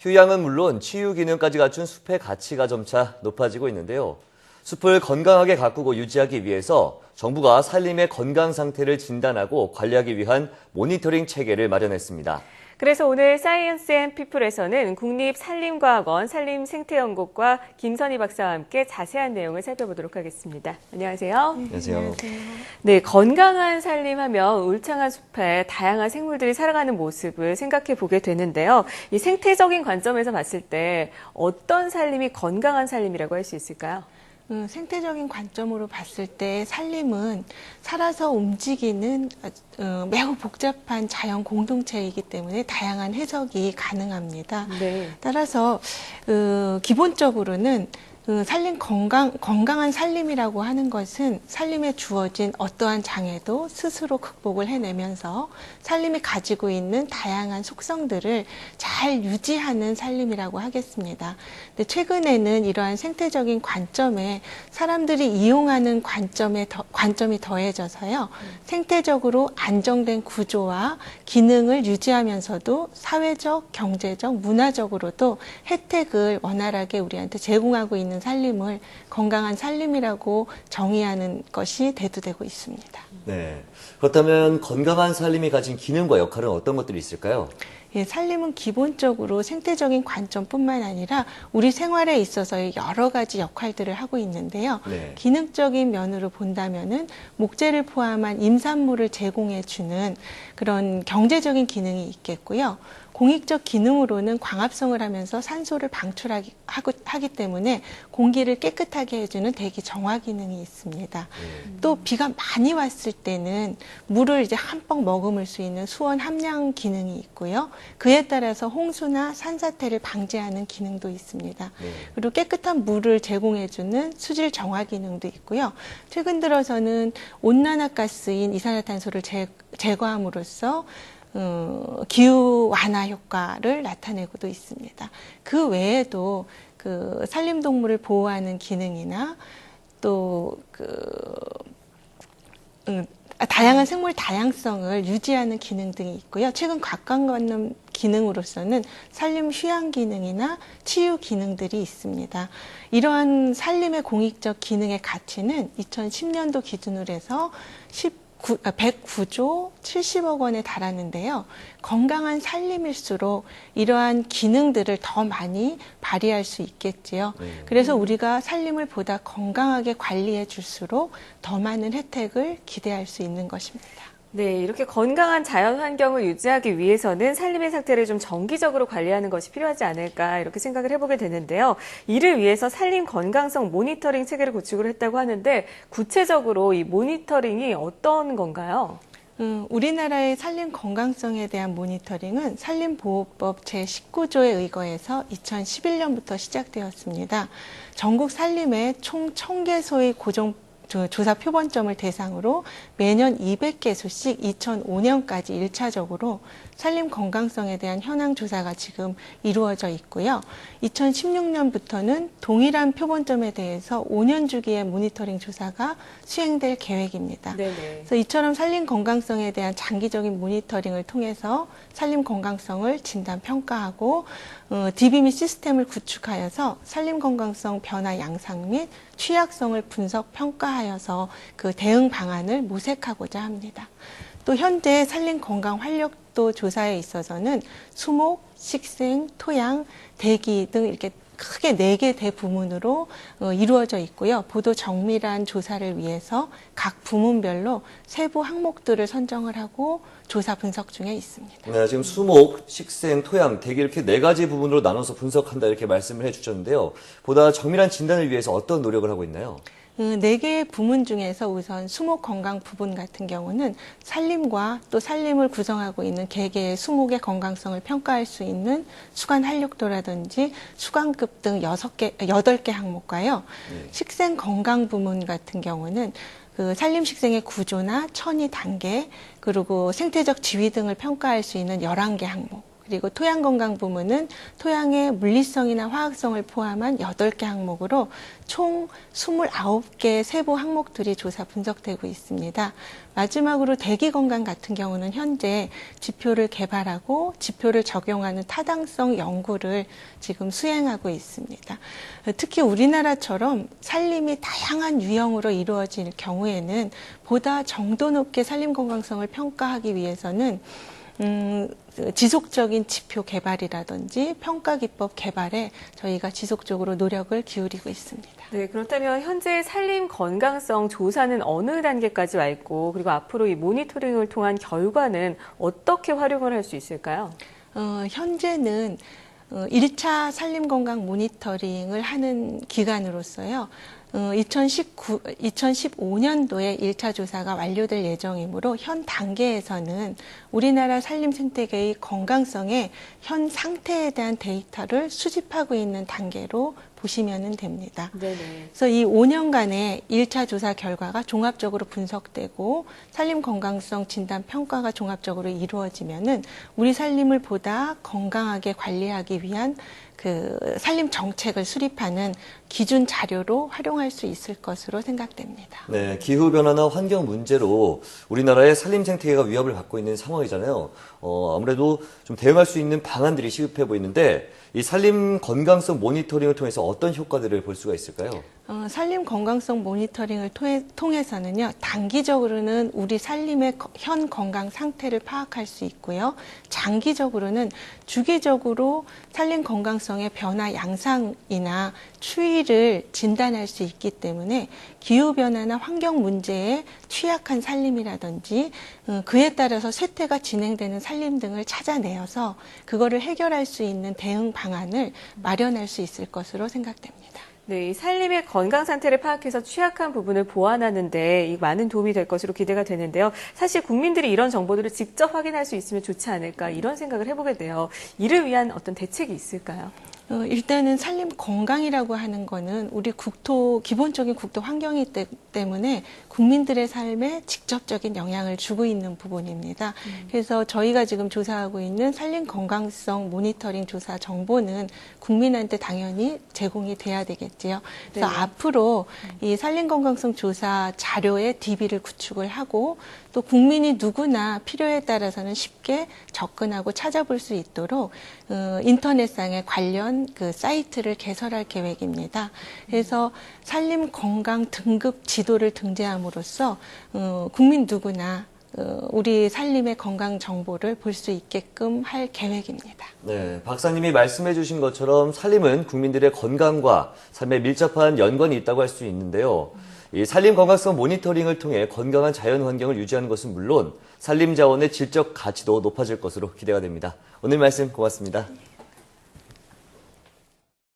휴양은 물론 치유 기능까지 갖춘 숲의 가치가 점차 높아지고 있는데요. 숲을 건강하게 가꾸고 유지하기 위해서 정부가 산림의 건강 상태를 진단하고 관리하기 위한 모니터링 체계를 마련했습니다. 그래서 오늘 사이언스 앤 피플에서는 국립산림과학원 산림생태연구과 김선희 박사와 함께 자세한 내용을 살펴보도록 하겠습니다. 안녕하세요. 안녕하세요. 네, 건강한 산림하면 울창한 숲에 다양한 생물들이 살아가는 모습을 생각해 보게 되는데요. 이 생태적인 관점에서 봤을 때 어떤 산림이 건강한 산림이라고 할 수 있을까요? 생태적인 관점으로 봤을 때 산림은 살아서 움직이는 매우 복잡한 자연 공동체이기 때문에 다양한 해석이 가능합니다. 네. 따라서 기본적으로는 건강한 산림이라고 하는 것은 산림에 주어진 어떠한 장애도 스스로 극복을 해내면서 산림이 가지고 있는 다양한 속성들을 잘 유지하는 산림이라고 하겠습니다. 근데 최근에는 이러한 생태적인 관점에 사람들이 이용하는 관점이 더해져서요. 생태적으로 안정된 구조와 기능을 유지하면서도 사회적, 경제적, 문화적으로도 혜택을 원활하게 우리한테 제공하고 있는 산림을 건강한 산림이라고 정의하는 것이 대두되고 있습니다. 네. 그렇다면 건강한 산림이 가진 기능과 역할은 어떤 것들이 있을까요? 예, 산림은 기본적으로 생태적인 관점뿐만 아니라 우리 생활에 있어서의 여러 가지 역할들을 하고 있는데요. 네. 기능적인 면으로 본다면은 목재를 포함한 임산물을 제공해주는 그런 경제적인 기능이 있겠고요. 공익적 기능으로는 광합성을 하면서 산소를 방출하기 때문에 공기를 깨끗하게 해주는 대기 정화 기능이 있습니다. 또 비가 많이 왔을 때는 물을 이제 한뻑 머금을 수 있는 수원 함량 기능이 있고요. 그에 따라서 홍수나 산사태를 방지하는 기능도 있습니다. 그리고 깨끗한 물을 제공해주는 수질 정화 기능도 있고요. 최근 들어서는 온난화가스인 이산화탄소를 제거함으로써 기후 완화 효과를 나타내고도 있습니다. 그 외에도 산림동물을 보호하는 기능이나 또 다양한 생물 다양성을 유지하는 기능 등이 있고요. 최근 각광받는 기능으로서는 산림 휴양 기능이나 치유 기능들이 있습니다. 이러한 산림의 공익적 기능의 가치는 2010년도 기준으로 해서 109조 70억 원에 달하는데요. 건강한 산림일수록 이러한 기능들을 더 많이 발휘할 수 있겠지요. 그래서 우리가 산림을 보다 건강하게 관리해 줄수록 더 많은 혜택을 기대할 수 있는 것입니다. 네, 이렇게 건강한 자연 환경을 유지하기 위해서는 산림의 상태를 좀 정기적으로 관리하는 것이 필요하지 않을까 이렇게 생각을 해보게 되는데요. 이를 위해서 산림 건강성 모니터링 체계를 구축을 했다고 하는데 구체적으로 이 모니터링이 어떤 건가요? 우리나라의 산림 건강성에 대한 모니터링은 산림보호법 제19조에 의거해서 2011년부터 시작되었습니다. 전국 산림의 총 1000개소의 조사 표본점을 대상으로 매년 200개소씩 2005년까지 1차적으로 산림 건강성에 대한 현황 조사가 지금 이루어져 있고요. 2016년부터는 동일한 표본점에 대해서 5년 주기의 모니터링 조사가 수행될 계획입니다. 네네. 그래서 이처럼 산림 건강성에 대한 장기적인 모니터링을 통해서 산림 건강성을 진단 평가하고 DBMI 시스템을 구축하여서 산림 건강성 변화 양상 및 취약성을 분석 평가하여서 그 대응 방안을 모색하고자 합니다. 또 현재 산림 건강 활력도 조사에 있어서는 수목, 식생, 토양, 대기 등 이렇게 크게 4개 대부문으로 이루어져 있고요. 보도 정밀한 조사를 위해서 각 부문별로 세부 항목들을 선정을 하고 조사 분석 중에 있습니다. 네, 지금 수목, 식생, 토양, 대기 이렇게 4가지 부분으로 나눠서 분석한다 이렇게 말씀을 해주셨는데요. 보다 정밀한 진단을 위해서 어떤 노력을 하고 있나요? 4개의 부문 중에서 우선 수목 건강 부분 같은 경우는 산림과 또 산림을 구성하고 있는 개개의 수목의 건강성을 평가할 수 있는 수관 활력도라든지 수관급 등 8개 항목과요. 식생 건강 부문 같은 경우는 산림 식생의 구조나 천이 단계, 그리고 생태적 지위 등을 평가할 수 있는 11개 항목. 그리고 토양 건강 부문은 토양의 물리성이나 화학성을 포함한 8개 항목으로 총 29개의 세부 항목들이 조사 분석되고 있습니다. 마지막으로 대기 건강 같은 경우는 현재 지표를 개발하고 지표를 적용하는 타당성 연구를 지금 수행하고 있습니다. 특히 우리나라처럼 산림이 다양한 유형으로 이루어질 경우에는 보다 정도 높게 산림 건강성을 평가하기 위해서는 지속적인 지표 개발이라든지 평가 기법 개발에 저희가 지속적으로 노력을 기울이고 있습니다. 네, 그렇다면 현재 산림 건강성 조사는 어느 단계까지 와 있고, 그리고 앞으로 이 모니터링을 통한 결과는 어떻게 활용을 할 수 있을까요? 현재는 1차 산림 건강 모니터링을 하는 기관으로서요. 2015년도에 1차 조사가 완료될 예정이므로 현 단계에서는 우리나라 산림 생태계의 건강성의 현 상태에 대한 데이터를 수집하고 있는 단계로 보시면 됩니다. 네네. 그래서 이 5년간의 1차 조사 결과가 종합적으로 분석되고 산림 건강성 진단 평가가 종합적으로 이루어지면은 우리 산림을 보다 건강하게 관리하기 위한 그 산림 정책을 수립하는 기준 자료로 활용할 수 있을 것으로 생각됩니다. 네, 기후변화나 환경 문제로 우리나라의 산림 생태계가 위협을 받고 있는 상황이잖아요. 아무래도 좀 대응할 수 있는 방안들이 시급해 보이는데 이 산림 건강성 모니터링을 통해서 어떤 효과들을 볼 수가 있을까요? 산림 건강성 모니터링을 통해서는요, 단기적으로는 우리 산림의 현 건강 상태를 파악할 수 있고요, 장기적으로는 주기적으로 산림 건강성의 변화 양상이나 추이를 진단할 수 있기 때문에 기후변화나 환경 문제에 취약한 산림이라든지 그에 따라서 쇠퇴가 진행되는 산림 등을 찾아내어서 그거를 해결할 수 있는 대응 방안을 마련할 수 있을 것으로 생각됩니다. 네, 이 산림의 건강 상태를 파악해서 취약한 부분을 보완하는 데 많은 도움이 될 것으로 기대가 되는데요. 사실 국민들이 이런 정보들을 직접 확인할 수 있으면 좋지 않을까 이런 생각을 해보게 돼요. 이를 위한 어떤 대책이 있을까요? 일단은 산림 건강이라고 하는 거는 우리 기본적인 국토 환경이기 때문에 국민들의 삶에 직접적인 영향을 주고 있는 부분입니다. 그래서 저희가 지금 조사하고 있는 산림 건강성 모니터링 조사 정보는 국민한테 당연히 제공이 돼야 되겠지요. 그래서 네. 앞으로 이 산림 건강성 조사 자료의 DB를 구축을 하고 또 국민이 누구나 필요에 따라서는 쉽게 접근하고 찾아볼 수 있도록 인터넷상의 관련 그 사이트를 개설할 계획입니다. 그래서 산림 건강 등급 지도를 등재함으로써 국민 누구나 우리 산림의 건강 정보를 볼 수 있게끔 할 계획입니다. 네, 박사님이 말씀해 주신 것처럼 산림은 국민들의 건강과 삶에 밀접한 연관이 있다고 할 수 있는데요. 이 산림 건강성 모니터링을 통해 건강한 자연 환경을 유지하는 것은 물론 산림 자원의 질적 가치도 높아질 것으로 기대가 됩니다. 오늘 말씀 고맙습니다.